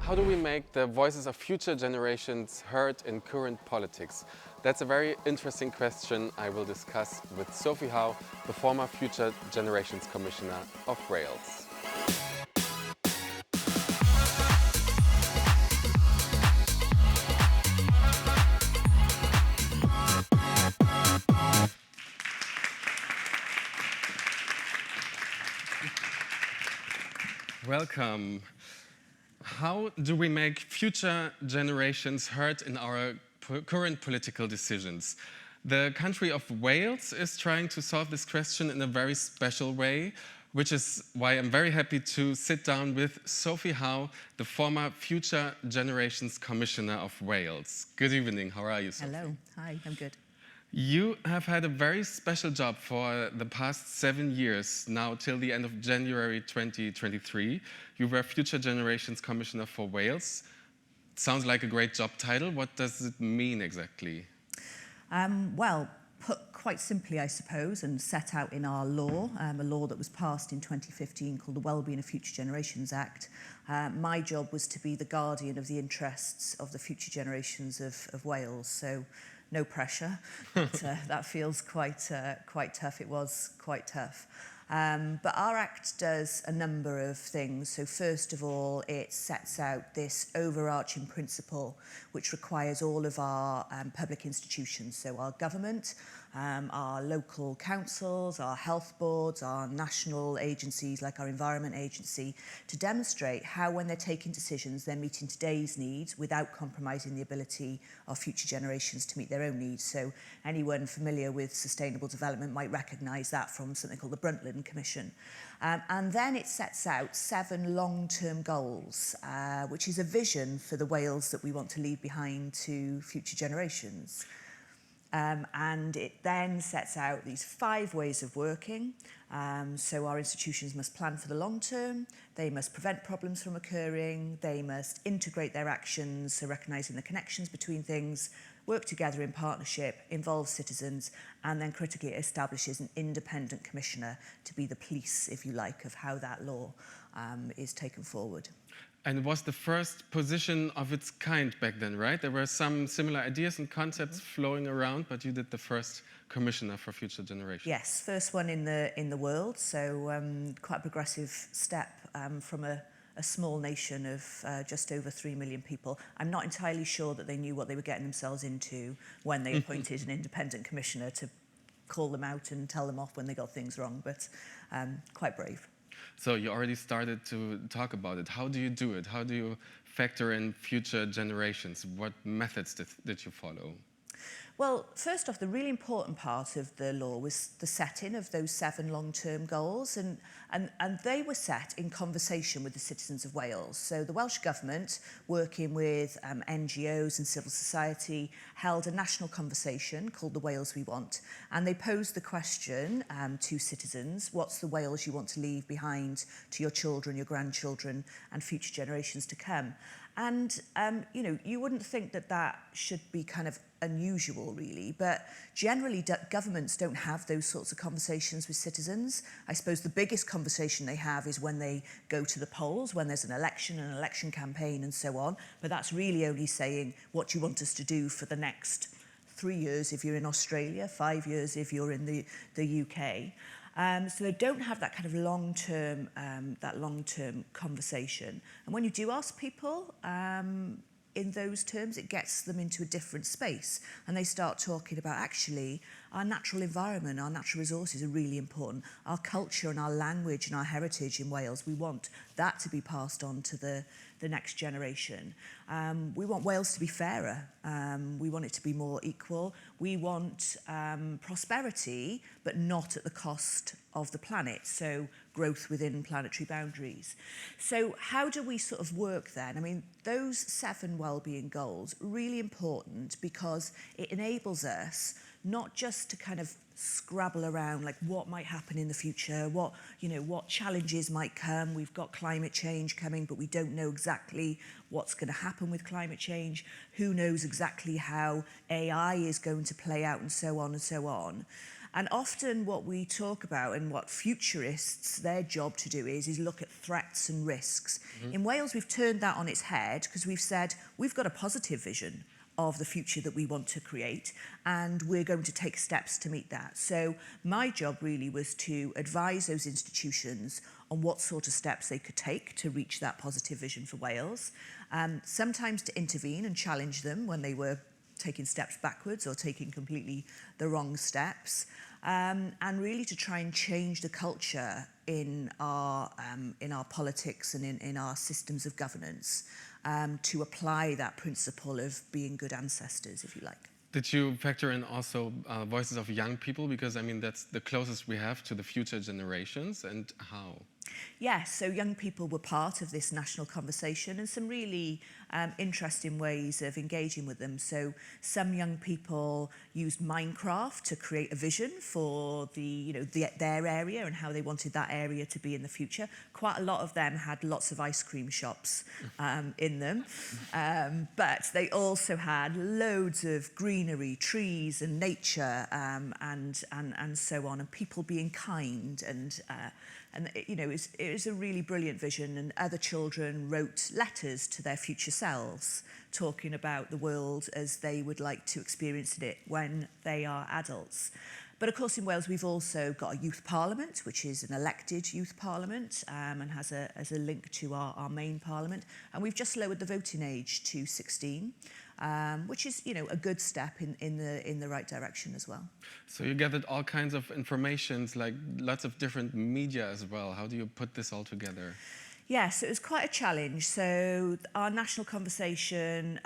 How do we make the voices of future generations heard in current politics? That's a very interesting question I will discuss with Sophie Howe, the former Future Generations Commissioner of Wales. Welcome. How do we make future generations heard in our current political decisions? The country of Wales is trying to solve this question in a very special way, which is why I'm very happy to sit down with Sophie Howe, the former Future Generations Commissioner of Wales. Good evening, how are you, Sophie? Hello, hi, I'm good. You have had a very special job for the past 7 years, now till the end of January 2023. You were Future Generations Commissioner for Wales. Sounds like a great job title. What does it mean exactly? Well, put quite simply, I suppose, and set out in our law, a law that was passed in 2015 called the Wellbeing of Future Generations Act. My job was to be the guardian of the interests of the future generations of Wales. So no pressure, but that feels quite tough. It was quite tough. But our Act does a number of things. So first of all, it sets out this overarching principle which requires all of our public institutions, so our government, our local councils, our health boards, our national agencies like our Environment Agency, to demonstrate how when they're taking decisions, they're meeting today's needs without compromising the ability of future generations to meet their own needs. So anyone familiar with sustainable development might recognise that from something called the Brundtland Commission. And then it sets out 7 long-term goals, which is a vision for the Wales that we want to leave behind to future generations. And it then sets out these 5 ways of working. So our institutions must plan for the long term, they must prevent problems from occurring, they must integrate their actions, so recognising the connections between things, work together in partnership, involve citizens, and then critically it establishes an independent commissioner to be the police, if you like, of how that law is taken forward. And it was the first position of its kind back then, right? There were some similar ideas and concepts flowing around, but you did the first commissioner for future generations. Yes, first one in the world, so quite a progressive step from a small nation of just over 3 million people. I'm not entirely sure that they knew what they were getting themselves into when they appointed an independent commissioner to call them out and tell them off when they got things wrong, but quite brave. So you already started to talk about it. How do you do it? How do you factor in future generations? What methods did you follow? Well, first off, the really important part of the law was the setting of those 7 long-term goals, and they were set in conversation with the citizens of Wales. So the Welsh Government, working with NGOs and civil society, held a national conversation called The Wales We Want, and they posed the question to citizens, what's the Wales you want to leave behind to your children, your grandchildren, and future generations to come? And, you know, you wouldn't think that that should be kind of unusual, really, but generally governments don't have those sorts of conversations with citizens. I suppose the biggest conversation they have is when they go to the polls, when there's an election campaign and so on, but that's really only saying, what do you want us to do for the next 3 years if you're in Australia, 5 years if you're in the UK. So they don't have that kind of long-term conversation. And when you do ask people in those terms, it gets them into a different space. And they start talking about, actually, our natural environment, our natural resources are really important. Our culture and our language and our heritage in Wales, we want that to be passed on to the next generation. We want Wales to be fairer. We want it to be more equal. We want prosperity, but not at the cost of the planet. So growth within planetary boundaries. So how do we sort of work then? I mean, those 7 wellbeing goals, really important because it enables us not just to kind of scrabble around like what might happen in the future, what challenges might come. We've got climate change coming, but we don't know exactly what's going to happen with climate change. Who knows exactly how AI is going to play out, and so on and so on. And often what we talk about and what futurists, their job to do is look at threats and risks. In Wales, we've turned that on its head because we've said we've got a positive vision of the future that we want to create, and we're going to take steps to meet that. So my job really was to advise those institutions on what sort of steps they could take to reach that positive vision for Wales, sometimes to intervene and challenge them when they were taking steps backwards or taking completely the wrong steps, and really to try and change the culture in our politics and in our systems of governance, to apply that principle of being good ancestors, if you like. Did you factor in also voices of young people? Because, I mean, that's the closest we have to the future generations, and how? Yes, so young people were part of this national conversation, and some really interesting ways of engaging with them. So some young people used Minecraft to create a vision for their area and how they wanted that area to be in the future. Quite a lot of them had lots of ice cream shops in them, but they also had loads of greenery, trees and nature, and so on, and people being kind and it was a really brilliant vision, and other children wrote letters to their future selves talking about the world as they would like to experience it when they are adults. But of course in Wales we've also got a youth parliament, which is an elected youth parliament, and has a link to our main parliament, and we've just lowered the voting age to 16. Which is, a good step in the right direction as well. So you gathered all kinds of informations, like lots of different media as well. How do you put this all together? Yes, it was quite a challenge. So our national conversation,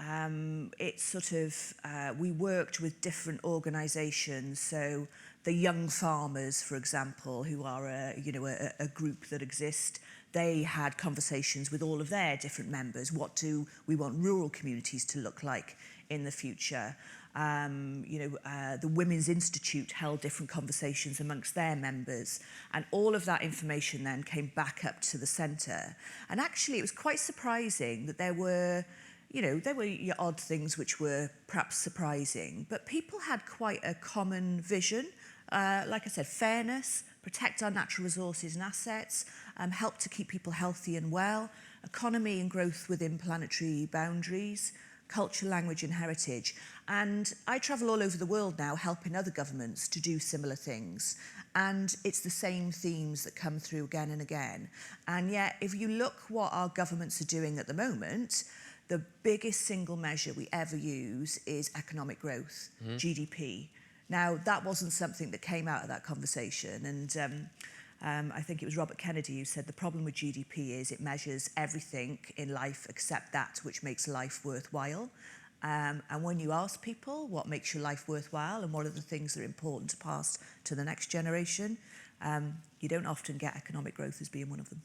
we worked with different organisations. So the Young Farmers, for example, who are a group that exists, they had conversations with all of their different members. What do we want rural communities to look like in the future? The Women's Institute held different conversations amongst their members, and all of that information then came back up to the centre. And actually it was quite surprising that there were your odd things which were perhaps surprising, but people had quite a common vision. Like I said, fairness, protect our natural resources and assets, help to keep people healthy and well, economy and growth within planetary boundaries, culture, language and heritage. And I travel all over the world now helping other governments to do similar things. And it's the same themes that come through again and again. And yet, if you look what our governments are doing at the moment, the biggest single measure we ever use is economic growth, GDP. Now, that wasn't something that came out of that conversation. And I think it was Robert Kennedy who said the problem with GDP is it measures everything in life except that which makes life worthwhile. And when you ask people what makes your life worthwhile and what are the things that are important to pass to the next generation, you don't often get economic growth as being one of them.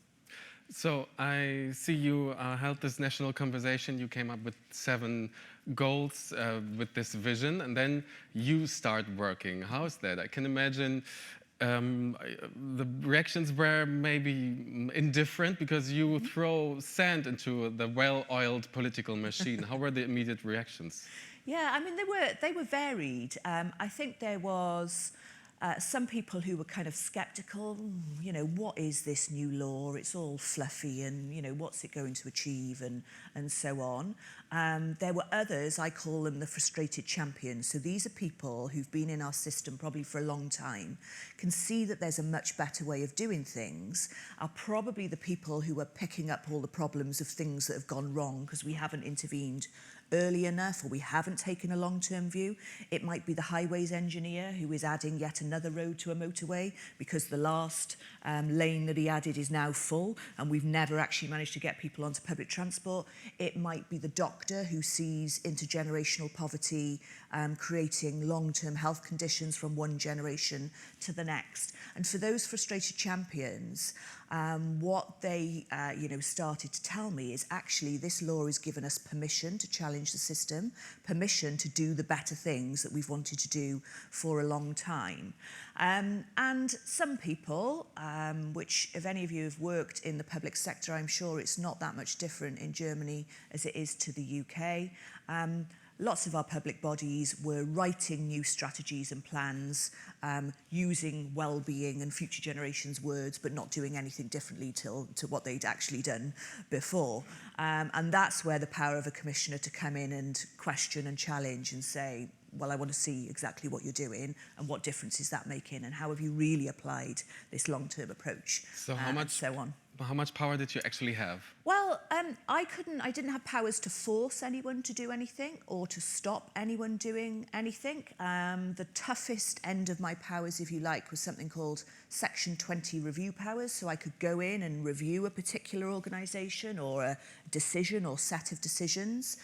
So I see you held this national conversation. You came up with 7 goals with this vision, and then you start working. How is that? I can imagine the reactions were maybe indifferent because you throw sand into the well-oiled political machine. How were the immediate reactions? Yeah, I mean, they were varied. I think there was some people who were kind of sceptical. What is this new law? It's all fluffy, and what's it going to achieve, and so on. There were others, I call them the frustrated champions. So these are people who've been in our system probably for a long time, can see that there's a much better way of doing things, are probably the people who are picking up all the problems of things that have gone wrong because we haven't intervened early enough, or we haven't taken a long-term view. It might be the highways engineer who is adding yet another road to a motorway because the last lane that he added is now full and we've never actually managed to get people onto public transport. It might be the doctor who sees intergenerational poverty creating long-term health conditions from one generation to the next. And for those frustrated champions, what they started to tell me is actually this law has given us permission to challenge the system, permission to do the better things that we've wanted to do for a long time. And some people, which if any of you have worked in the public sector, I'm sure it's not that much different in Germany as it is to the UK, lots of our public bodies were writing new strategies and plans, using well-being and future generations words, but not doing anything differently to what they'd actually done before. And that's where the power of a commissioner to come in and question and challenge and say, well, I want to see exactly what you're doing and what difference is that making and how have you really applied this long-term approach, So and so on. how much power did you actually have? Well, I didn't have powers to force anyone to do anything or to stop anyone doing anything. The toughest end of my powers, if you like, was something called Section 20 review powers. So I could go in and review a particular organisation or a decision or set of decisions,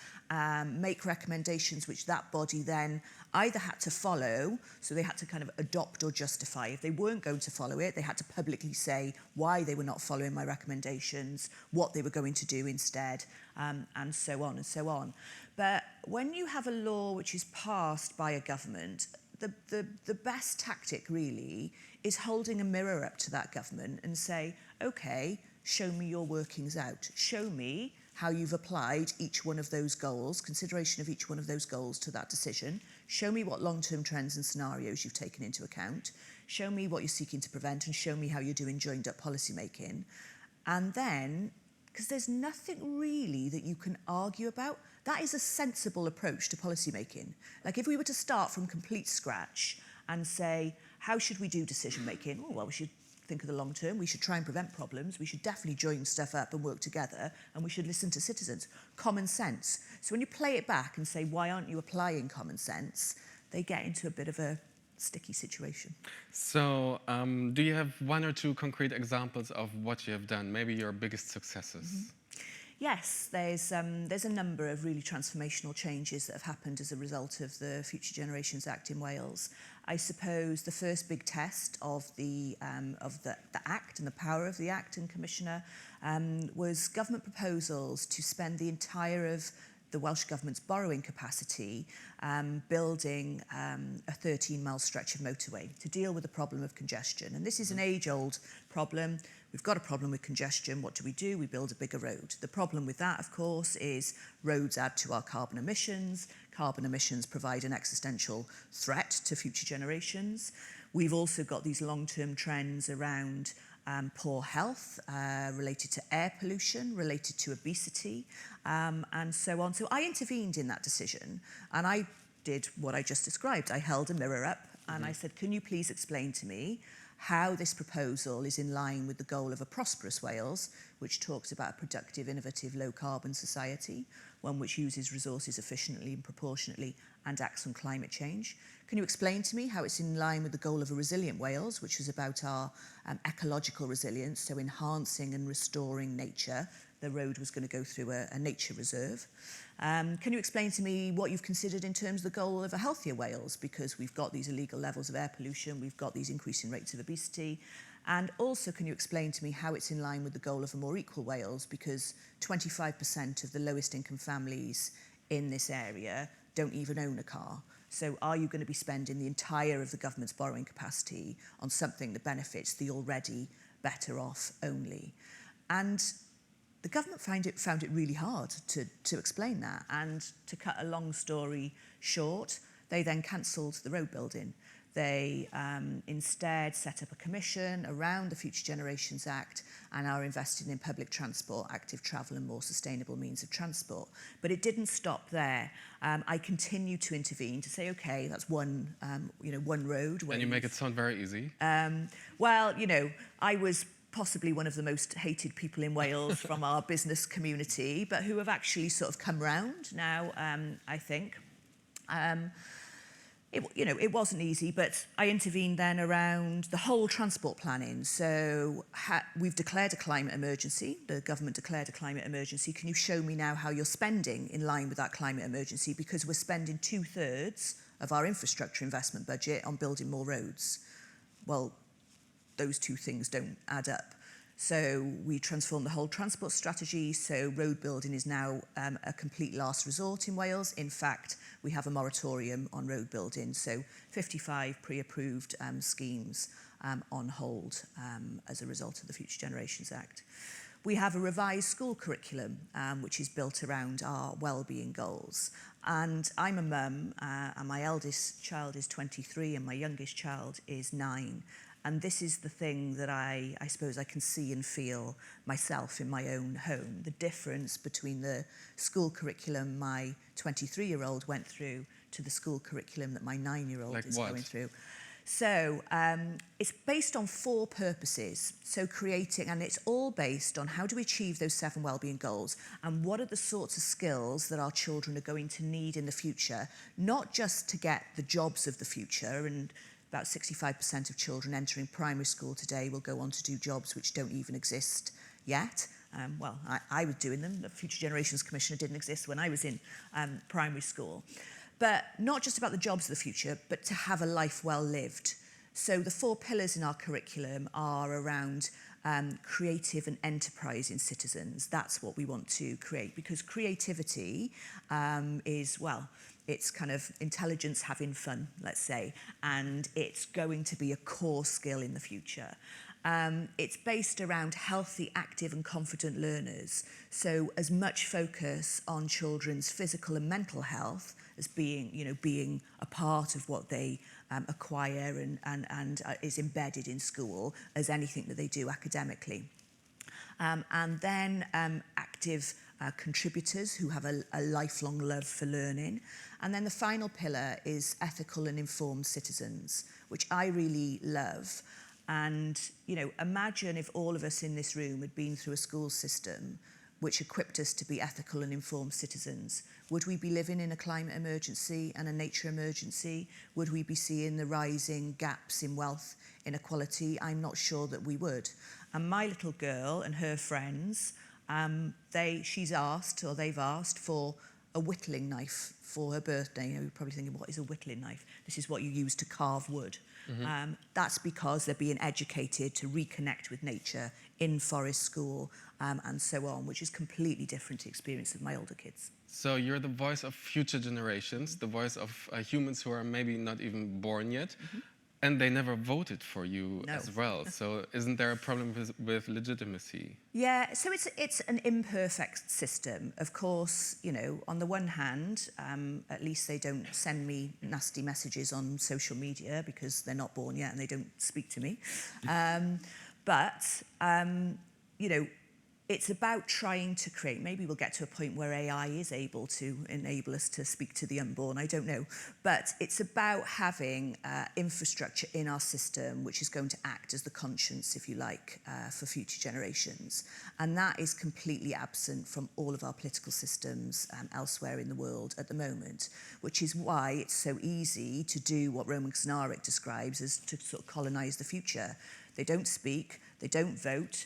make recommendations which that body then either had to follow, so they had to kind of adopt or justify. If they weren't going to follow it, they had to publicly say why they were not following my recommendations, what they were going to do instead, and so on and so on. But when you have a law which is passed by a government, the best tactic really is holding a mirror up to that government and say, okay, show me your workings out. Show me how you've applied each one of those goals, consideration of each one of those goals to that decision. Show me what long-term trends and scenarios you've taken into account. Show me what you're seeking to prevent and show me how you're doing joined-up policy making. And then, because there's nothing really that you can argue about, that is a sensible approach to policy making. Like if we were to start from complete scratch and say, how should we do decision making? Oh, well, we should think of the long term, we should try and prevent problems, we should definitely join stuff up and work together, and we should listen to citizens. Common sense. So when you play it back and say, why aren't you applying common sense, they get into a bit of a sticky situation. So do you have one or two concrete examples of what you have done, maybe your biggest successes? Mm-hmm. Yes, there's a number of really transformational changes that have happened as a result of the Future Generations Act in Wales. I suppose the first big test of the Act and the power of the Act and Commissioner was government proposals to spend the entire of the Welsh Government's borrowing capacity building a 13-mile stretch of motorway to deal with the problem of congestion. And this is an age-old problem. We've got a problem with congestion. What do? We build a bigger road. The problem with that, of course, is roads add to our carbon emissions. Carbon emissions provide an existential threat to future generations. We've also got these long-term trends around poor health, related to air pollution, related to obesity, and so on. So I intervened in that decision, and I did what I just described. I held a mirror up, and I said, can you please explain to me how this proposal is in line with the goal of a prosperous Wales, which talks about a productive, innovative, low-carbon society, one which uses resources efficiently and proportionately and acts on climate change? Can you explain to me how it's in line with the goal of a resilient Wales, which is about our ecological resilience, so enhancing and restoring nature? The road was going to go through a nature reserve. Can you explain to me what you've considered in terms of the goal of a healthier Wales? Because we've got these illegal levels of air pollution, we've got these increasing rates of obesity. And also, can you explain to me how it's in line with the goal of a more equal Wales? Because 25% of the lowest income families in this area don't even own a car. So are you going to be spending the entire of the government's borrowing capacity on something that benefits the already better off only? And the government found it really hard to explain that. And to cut a long story short, they then cancelled the road building. They instead set up a commission around the Future Generations Act and are investing in public transport, active travel and more sustainable means of transport. But it didn't stop there. I continued to intervene to say, okay, that's one road. And you make it sound very easy. Well, I was possibly one of the most hated people in Wales from our business community, but who have actually sort of come round now, I think. It wasn't easy, but I intervened then around the whole transport planning. So we've declared a climate emergency. The government declared a climate emergency. Can you show me now how you're spending in line with that climate emergency? Because we're spending 2/3 of our infrastructure investment budget on building more roads. Well, those two things don't add up. So we transformed the whole transport strategy. So road building is now a complete last resort in Wales. In fact, we have a moratorium on road building. So 55 pre-approved schemes on hold as a result of the Future Generations Act. We have a revised school curriculum, which is built around our wellbeing goals. And I'm a mum, and my eldest child is 23 and my youngest child is 9. And this is the thing that I suppose I can see and feel myself in my own home. The difference between the school curriculum my 23-year-old went through to the school curriculum that my 9-year-old is going through. So it's based on 4 purposes. So creating, and it's all based on how do we achieve those 7 wellbeing goals and what are the sorts of skills that our children are going to need in the future, not just to get the jobs of the future. And about 65% of children entering primary school today will go on to do jobs which don't even exist yet. Well, I was doing them. The Future Generations Commissioner didn't exist when I was in primary school. But not just about the jobs of the future, but to have a life well lived. So the 4 pillars in our curriculum are around creative and enterprising citizens. That's what we want to create, because creativity is, well, it's kind of intelligence having fun, let's say, and it's going to be a core skill in the future. It's based around healthy, active and confident learners. So as much focus on children's physical and mental health as being a part of what they acquire and is embedded in school as anything that they do academically. And then active contributors who have a lifelong love for learning. And then the final pillar is ethical and informed citizens, which I really love. And, imagine if all of us in this room had been through a school system which equipped us to be ethical and informed citizens. Would we be living in a climate emergency and a nature emergency? Would we be seeing the rising gaps in wealth inequality? I'm not sure that we would. And my little girl and her friends, they've asked for a whittling knife for her birthday. You're probably thinking, what is a whittling knife? This is what you use to carve wood. Mm-hmm. That's because they're being educated to reconnect with nature in forest school and so on, which is completely different to the experience of my older kids. So you're the voice of future generations, the voice of humans who are maybe not even born yet, mm-hmm. and they never voted for you as well. So isn't there a problem with legitimacy? Yeah, so it's an imperfect system. Of course, on the one hand, at least they don't send me nasty messages on social media because they're not born yet and they don't speak to me. But it's about trying to create, maybe we'll get to a point where AI is able to enable us to speak to the unborn, I don't know. But it's about having infrastructure in our system which is going to act as the conscience, if you like, for future generations. And that is completely absent from all of our political systems elsewhere in the world at the moment, which is why it's so easy to do what Roman Ksnarek describes as to sort of colonise the future. They don't speak, they don't vote,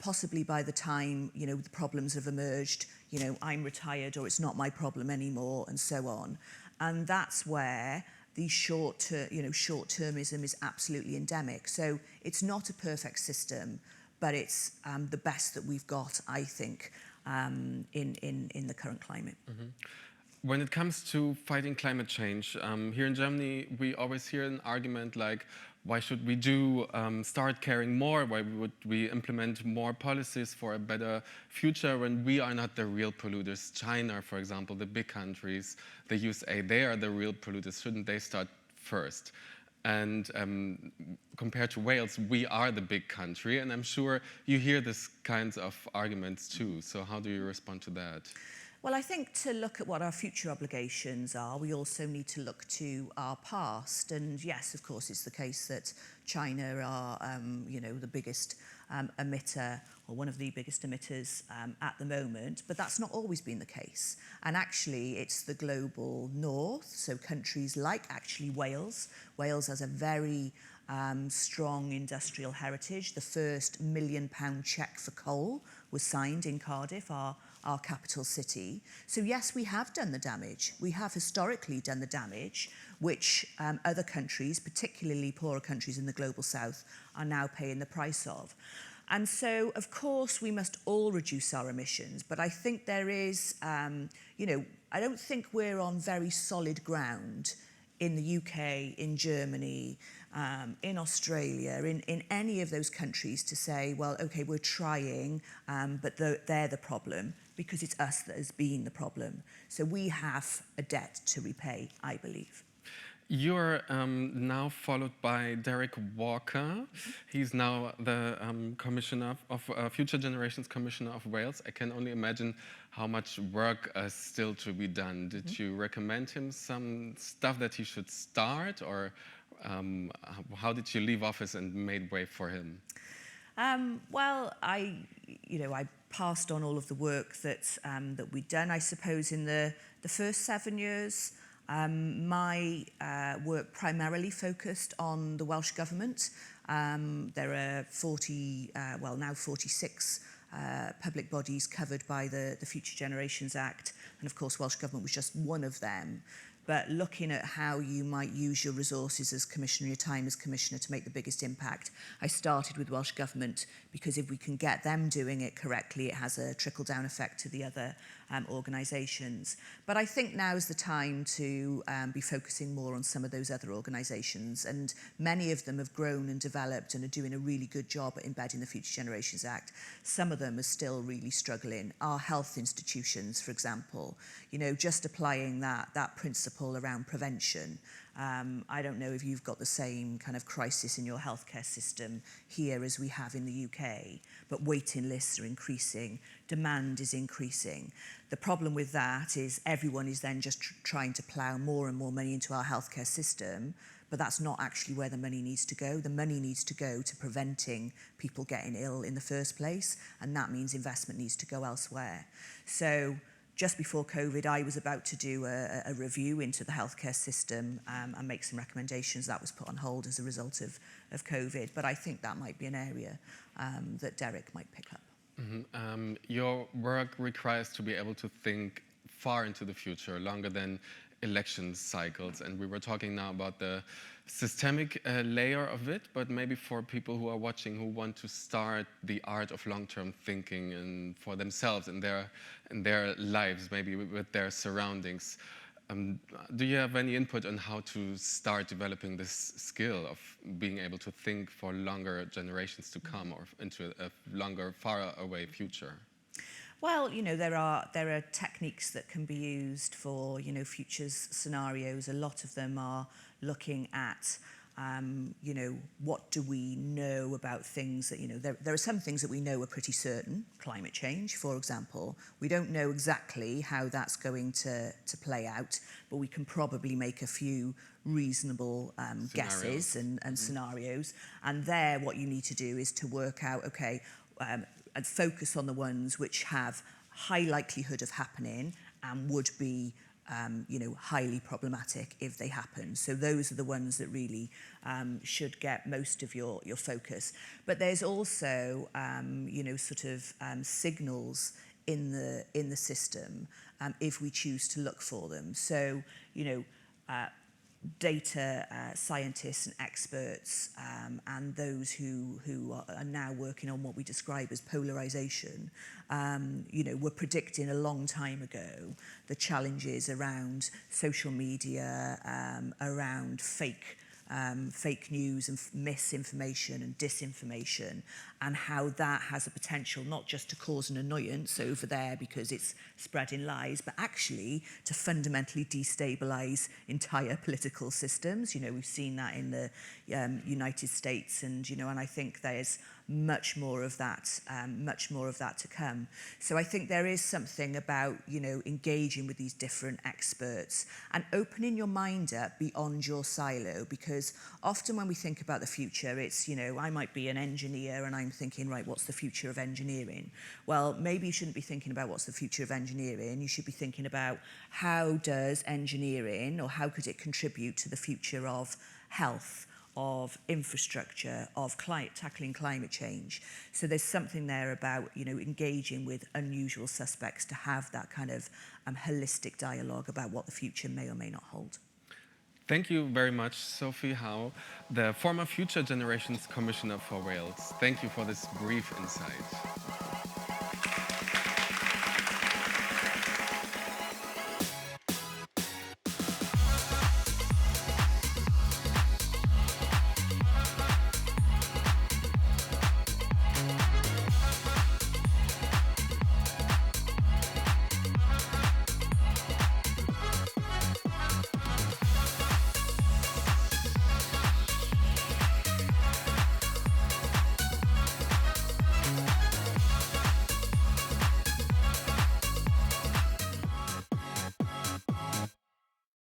possibly by the time, the problems have emerged, I'm retired or it's not my problem anymore and so on. And that's where the short-termism is absolutely endemic. So it's not a perfect system, but it's the best that we've got, I think, in the current climate. Mm-hmm. When it comes to fighting climate change, here in Germany, we always hear an argument like, why should we start caring more? Why would we implement more policies for a better future when we are not the real polluters? China, for example, the big countries, the USA, they are the real polluters. Shouldn't they start first? And compared to Wales, we are the big country, and I'm sure you hear these kinds of arguments too. So how do you respond to that? Well, I think to look at what our future obligations are, we also need to look to our past. And yes, of course, it's the case that China are, the biggest emitter, or one of the biggest emitters at the moment. But that's not always been the case. And actually, it's the global north, so countries like actually Wales. Wales has a very strong industrial heritage. The first £1 million cheque for coal was signed in Cardiff, our capital city. So yes, we have done the damage. We have historically done the damage, which other countries, particularly poorer countries in the global south, are now paying the price of. And so, of course, we must all reduce our emissions. But I think there is, I don't think we're on very solid ground in the UK, in Germany, in Australia, in any of those countries to say, well, okay, we're trying, but they're the problem because it's us that has been the problem. So we have a debt to repay, I believe. You're now followed by Derek Walker. He's now the Commissioner of Future Generations Commissioner of Wales. I can only imagine how much work is still to be done. Did you recommend him some stuff that he should start, or how did you leave office and made way for him? Well, I passed on all of the work that we'd done. I suppose in the first 7 years, my work primarily focused on the Welsh Government. There are now 46 public bodies covered by the Future Generations Act, and of course Welsh Government was just one of them. But looking at how you might use your resources as Commissioner, your time as Commissioner to make the biggest impact, I started with Welsh Government because if we can get them doing it correctly, it has a trickle-down effect to the other organisations. But I think now is the time to be focusing more on some of those other organisations, and many of them have grown and developed and are doing a really good job at embedding the Future Generations Act. Some of them are still really struggling. Our health institutions, for example, just applying that principle around prevention. I don't know if you've got the same kind of crisis in your healthcare system here as we have in the UK, but waiting lists are increasing, demand is increasing. The problem with that is everyone is then just trying to plough more and more money into our healthcare system, but that's not actually where the money needs to go. The money needs to go to preventing people getting ill in the first place, and that means investment needs to go elsewhere. So just before COVID, I was about to do a review into the healthcare system and make some recommendations. That was put on hold as a result of COVID, but I think that might be an area that Derek might pick up. Mm-hmm. Your work requires to be able to think far into the future, longer than election cycles, and we were talking now about the systemic layer of it, but maybe for people who are watching who want to start the art of long-term thinking and for themselves in their lives, maybe with their surroundings, do you have any input on how to start developing this skill of being able to think for longer generations to come or into a longer, far away future? Well, there are techniques that can be used for, futures scenarios. A lot of them are looking at, what do we know about things that, there are some things that we know are pretty certain. Climate change, for example. We don't know exactly how that's going to play out, but we can probably make a few reasonable guesses and scenarios. And there, what you need to do is to work out, okay, and focus on the ones which have high likelihood of happening and would be, highly problematic if they happen. So those are the ones that really should get most of your focus. But there's also, signals in the system if we choose to look for them. So, data scientists and experts and those who are now working on what we describe as polarization, were predicting a long time ago the challenges around social media, around fake news and misinformation and disinformation, and how that has a potential not just to cause an annoyance over there because it's spreading lies, but actually to fundamentally destabilize entire political systems. We've seen that in the United States, and and I think there's much more of that to come. So I think there is something about engaging with these different experts and opening your mind up beyond your silo, because often when we think about the future, it's I might be an engineer and I'm thinking, right, what's the future of engineering? Well, maybe you shouldn't be thinking about what's the future of engineering. You should be thinking about how does engineering, or how could it contribute to the future of health, of infrastructure, of tackling climate change. So there's something there about engaging with unusual suspects to have that kind of holistic dialogue about what the future may or may not hold. Thank you very much, Sophie Howe, the former Future Generations Commissioner for Wales. Thank you for this brief insight.